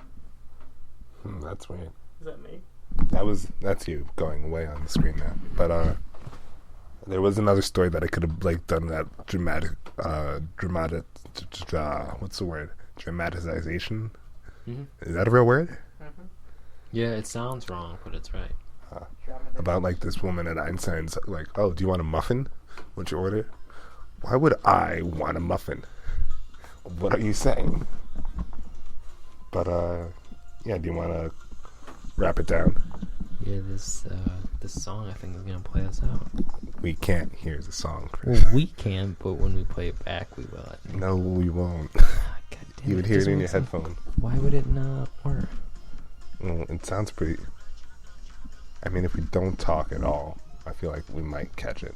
[SPEAKER 1] That's weird.
[SPEAKER 4] Is that me?
[SPEAKER 1] That's you going away on the screen now. But there was another story that I could have done that dramatic what's the word? Dramatization.
[SPEAKER 2] Mm-hmm.
[SPEAKER 1] Is that a real word?
[SPEAKER 2] Yeah, it sounds wrong, but it's right.
[SPEAKER 1] About this woman at Einstein's oh, do you want a muffin? What'd you order? Why would I want a muffin? What are you saying? But yeah, do you want to wrap it down?
[SPEAKER 2] Yeah, this song I think is gonna play us out.
[SPEAKER 1] We can't hear the song, Chris.
[SPEAKER 2] Well, we can, but when we play it back, we will. I think.
[SPEAKER 1] No, we won't.
[SPEAKER 2] God damn
[SPEAKER 1] You would hear it
[SPEAKER 2] doesn't
[SPEAKER 1] in your
[SPEAKER 2] sound-
[SPEAKER 1] headphone.
[SPEAKER 2] Why would it not work?
[SPEAKER 1] Well, it sounds pretty. I mean, if we don't talk at all, I feel like we might catch it.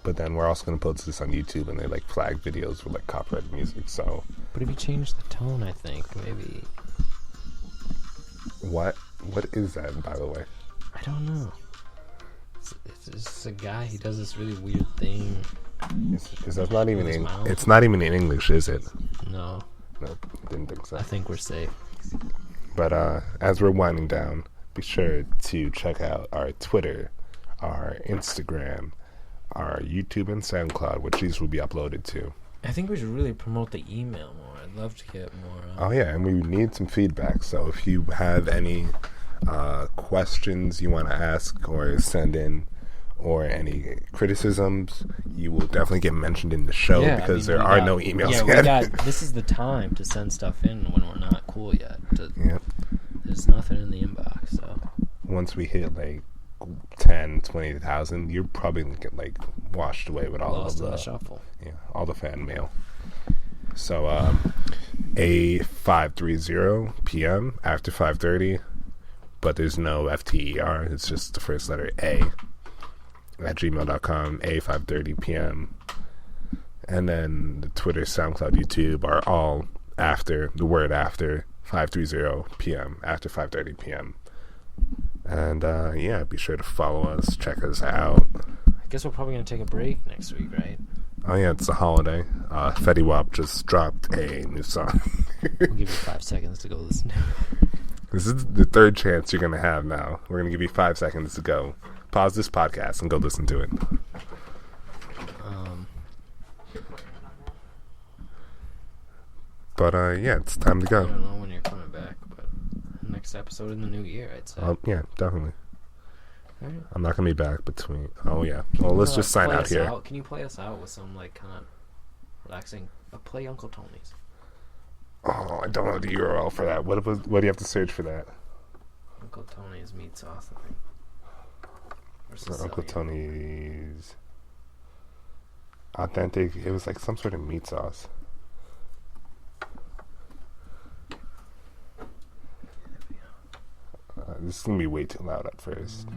[SPEAKER 1] But then we're also going to post this on YouTube, and they flag videos for copyrighted music. So
[SPEAKER 2] But if you change the tone, I think maybe
[SPEAKER 1] what is that, by the way?
[SPEAKER 2] I don't know. It's just a guy. He does this really weird thing.
[SPEAKER 1] Is that not even
[SPEAKER 2] His
[SPEAKER 1] in?
[SPEAKER 2] mouth?
[SPEAKER 1] It's not even in English, is it?
[SPEAKER 2] No,
[SPEAKER 1] Nope, didn't think so.
[SPEAKER 2] I think we're safe.
[SPEAKER 1] But as we're winding down, be sure to check out our Twitter, our Instagram, our YouTube, and SoundCloud, which these will be uploaded to.
[SPEAKER 2] I think we should really promote the email more. I'd love to get more.
[SPEAKER 1] Oh yeah, and we need some feedback. So if you have any questions you want to ask or send in, or any criticisms, you will definitely get mentioned in the show because there are no emails yet.
[SPEAKER 2] This is the time to send stuff in when we're not cool yet.
[SPEAKER 1] Yep.
[SPEAKER 2] There's nothing in the inbox, so
[SPEAKER 1] Once we hit 10, 20,000, you're probably gonna get washed away with all
[SPEAKER 2] lost
[SPEAKER 1] of
[SPEAKER 2] in
[SPEAKER 1] the
[SPEAKER 2] the shuffle.
[SPEAKER 1] all the fan mail. So A530 p.m. after 5:30, but there's no FTER. It's just the first letter A at gmail.com. A530 p.m. And then the Twitter, SoundCloud, YouTube are all after the word after 530 p.m. after 5:30 p.m. And yeah, be sure to follow us, check us out.
[SPEAKER 2] I guess we're probably gonna take a break next week, right?
[SPEAKER 1] Oh yeah, it's a holiday. Fetty Wap just dropped a new song.
[SPEAKER 2] We'll give you 5 seconds to go listen to it.
[SPEAKER 1] This is the third chance you're going to have now. We're going to give you 5 seconds to go. Pause this podcast and go listen to it. But yeah, it's time to
[SPEAKER 2] I
[SPEAKER 1] go.
[SPEAKER 2] don't know when you're coming back, but next episode in the new year, I'd say.
[SPEAKER 1] Yeah, definitely.
[SPEAKER 2] Alright.
[SPEAKER 1] I'm not going to be back between... Oh yeah. Well, let's just sign
[SPEAKER 2] Play
[SPEAKER 1] out
[SPEAKER 2] us
[SPEAKER 1] here.
[SPEAKER 2] Can you play us out with some kind of relaxing? Play Uncle Tony's.
[SPEAKER 1] Oh, I don't know the URL for that. What do you have to search for that?
[SPEAKER 2] Uncle Tony's meat sauce, I think. Or
[SPEAKER 1] For Uncle
[SPEAKER 2] Sicilian.
[SPEAKER 1] Tony's authentic... It was some sort of meat sauce. This is going to be way too loud at first.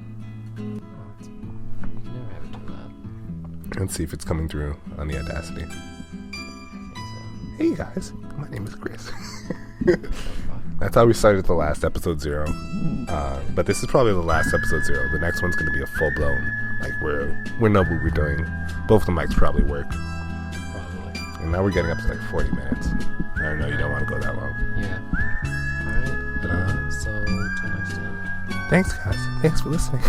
[SPEAKER 2] You can never have it too loud.
[SPEAKER 1] Let's see if it's coming through on the Audacity.
[SPEAKER 2] I think so.
[SPEAKER 1] Hey guys, my name is Chris.
[SPEAKER 2] So
[SPEAKER 1] That's how we started the last episode 0. But this is probably the last episode 0. The next one's going to be a full-blown, we know what we're doing. Both the mics probably work.
[SPEAKER 2] probably.
[SPEAKER 1] And now we're getting up to 40 minutes. I know you don't want to go that long.
[SPEAKER 2] Yeah. Alright. So, till next time.
[SPEAKER 1] Thanks guys. Thanks for listening.